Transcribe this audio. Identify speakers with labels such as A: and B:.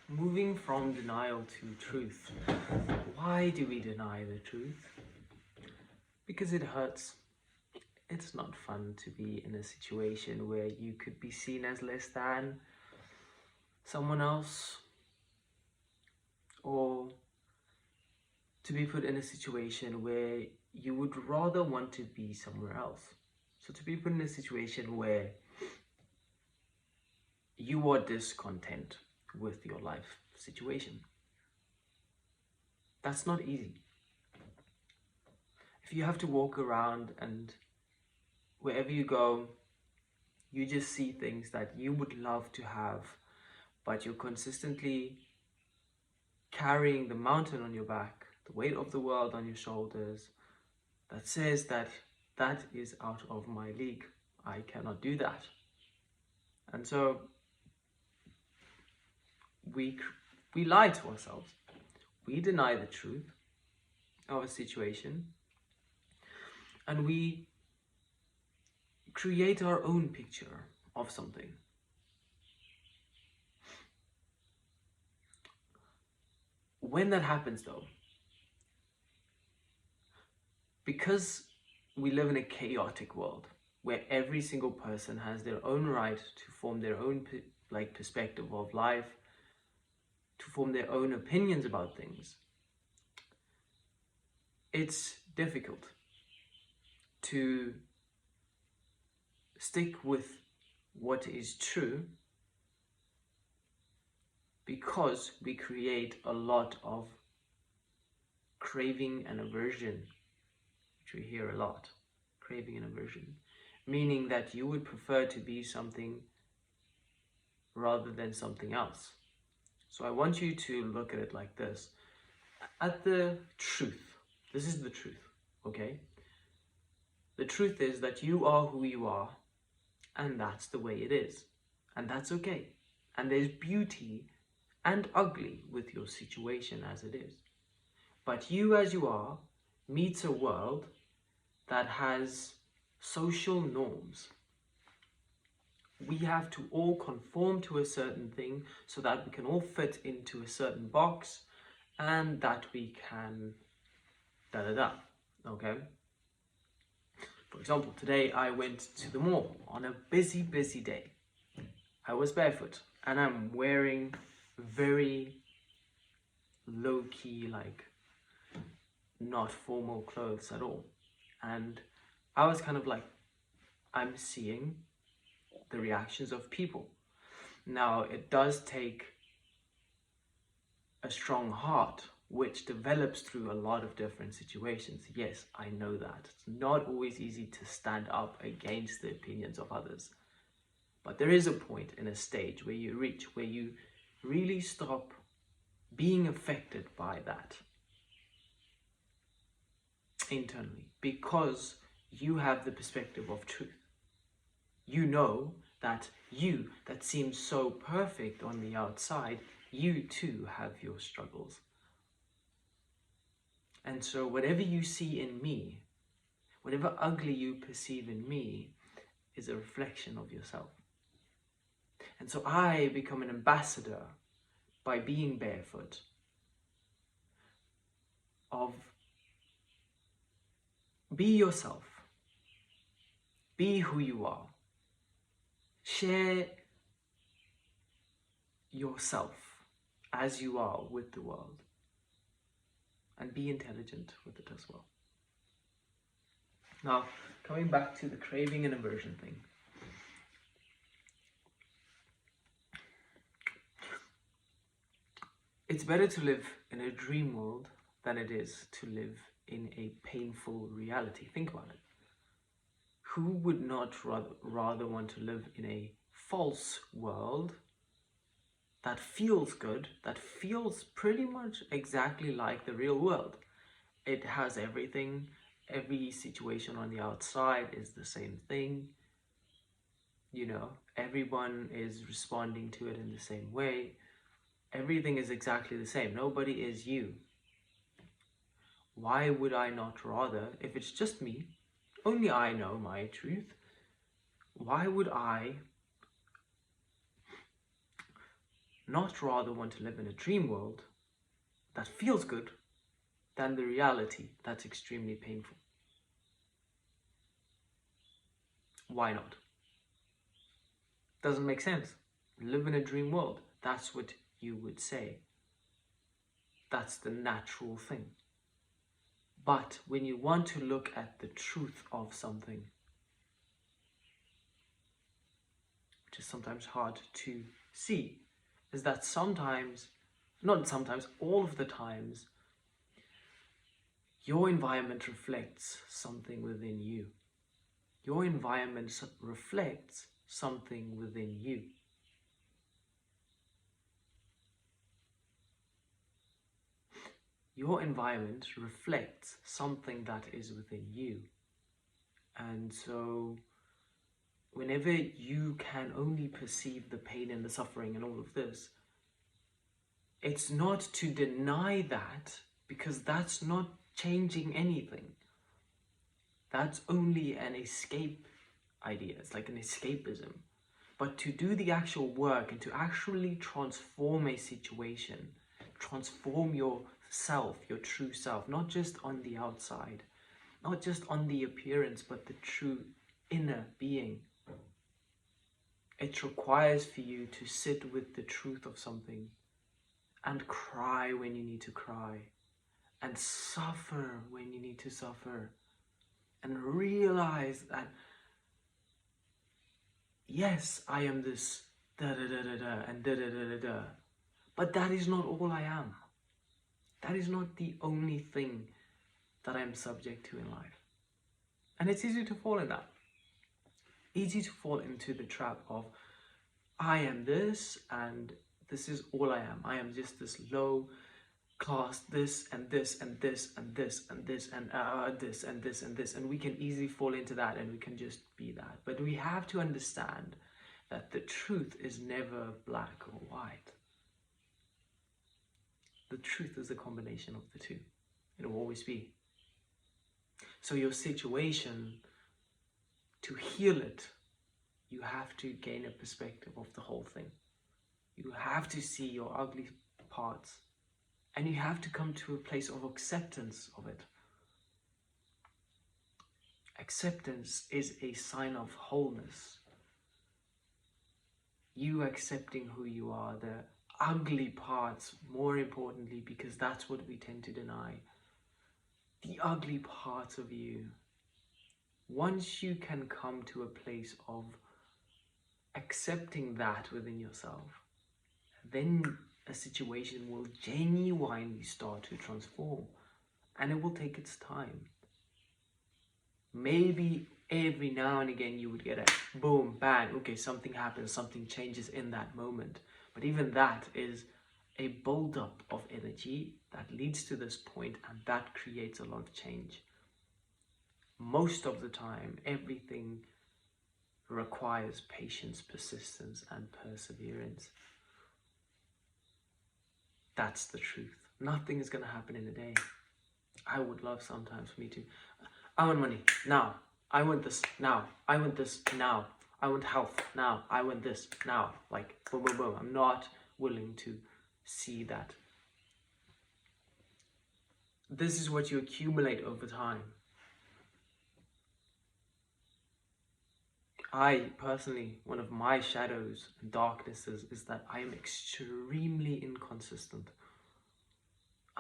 A: Moving from denial to truth. Why do we deny the truth? Because it hurts. It's not fun to be in a situation where you could be seen as less than someone else, or to be put in a situation where you would rather want to be somewhere else. So to be put in a situation where you are discontent with your life situation. That's not easy. If you have to walk around and wherever you go, you just see things that you would love to have, but you're consistently carrying the mountain on your back, the weight of the world on your shoulders, that says that that is out of my league. I cannot do that. And so we lie to ourselves. We deny the truth of a situation, and we create our own picture of something. When that happens though, because we live in a chaotic world where every single person has their own right to form their own perspective of life, to form their own opinions about things, it's difficult to stick with what is true, because we create a lot of craving and aversion, which we hear a lot. Craving and aversion, meaning that you would prefer to be something rather than something else. So I want you to look at it like this. At the truth, this is the truth, okay? The truth is that you are who you are, and that's the way it is. And that's okay. And there's beauty and ugly with your situation as it is. But you as you are meets a world that has social norms. We have to all conform to a certain thing so that we can all fit into a certain box, and that we can okay? For example, today I went to the mall on a busy day. I was barefoot and I'm wearing very low-key, not formal clothes at all. And I was kind of like, I'm seeing the reactions of people. Now, it does take a strong heart, which develops through a lot of different situations. Yes, I know that. It's not always easy to stand up against the opinions of others. But there is a point in a stage where you reach, where you really stop being affected by that internally, because you have the perspective of truth. You know that you, that seems so perfect on the outside, you too have your struggles. And so whatever you see in me, whatever ugly you perceive in me, is a reflection of yourself. And so I become an ambassador by being barefoot of be yourself, be who you are, share yourself as you are with the world, and be intelligent with it as well. Now, coming back to the craving and aversion thing. It's better to live in a dream world than it is to live in a painful reality. Think about it. Who would not rather want to live in a false world that feels good, that feels pretty much exactly like the real world? It has everything. Every situation on the outside is the same thing. You know, everyone is responding to it in the same way. Everything is exactly the same. Nobody is you. Why would I not rather, if it's just me, only I know my truth, why would I not rather want to live in a dream world that feels good than the reality that's extremely painful. Why not? Doesn't make sense. Live in a dream world. That's what you would say. That's the natural thing. But when you want to look at the truth of something, which is sometimes hard to see, is that sometimes, not sometimes, all of the times, your environment reflects something within you. Your environment reflects something within you. Your environment reflects something that is within you. And so whenever you can only perceive the pain and the suffering and all of this, it's not to deny that, because that's not changing anything. That's only an escape idea. It's like an escapism. But to do the actual work and to actually transform a situation, transform yourself, your true self, not just on the outside, not just on the appearance, but the true inner being. It requires for you to sit with the truth of something and cry when you need to cry, and suffer when you need to suffer, and realize that, yes, I am this da da da da da and da da da da da, but that is not all I am. That is not the only thing that I am subject to in life. And it's easy to fall in that. Easy to fall into the trap of, I am this and this is all I am. I am just this low class, this and this and this and this and this and this and this and this. And we can easily fall into that and we can just be that. But we have to understand that the truth is never black or white. The truth is a combination of the two. It will always be. So your situation, to heal it, you have to gain a perspective of the whole thing. You have to see your ugly parts, and you have to come to a place of acceptance of it. Acceptance is a sign of wholeness. You accepting who you are, the ugly parts, more importantly, because that's what we tend to deny. The ugly parts of you. Once you can come to a place of accepting that within yourself, then a situation will genuinely start to transform, and it will take its time. Maybe every now and again you would get a boom, bang, okay, something happens, something changes in that moment. But even that is a build-up of energy that leads to this point, and that creates a lot of change. Most of the time, everything requires patience, persistence, and perseverance. That's the truth. Nothing is going to happen in a day. I would love sometimes for me to, I want money now. I want this now. I want this now. I want health now. I want this now. Like boom, boom, boom. I'm not willing to see that. This is what you accumulate over time. I personally, one of my shadows and darknesses is that I am extremely inconsistent.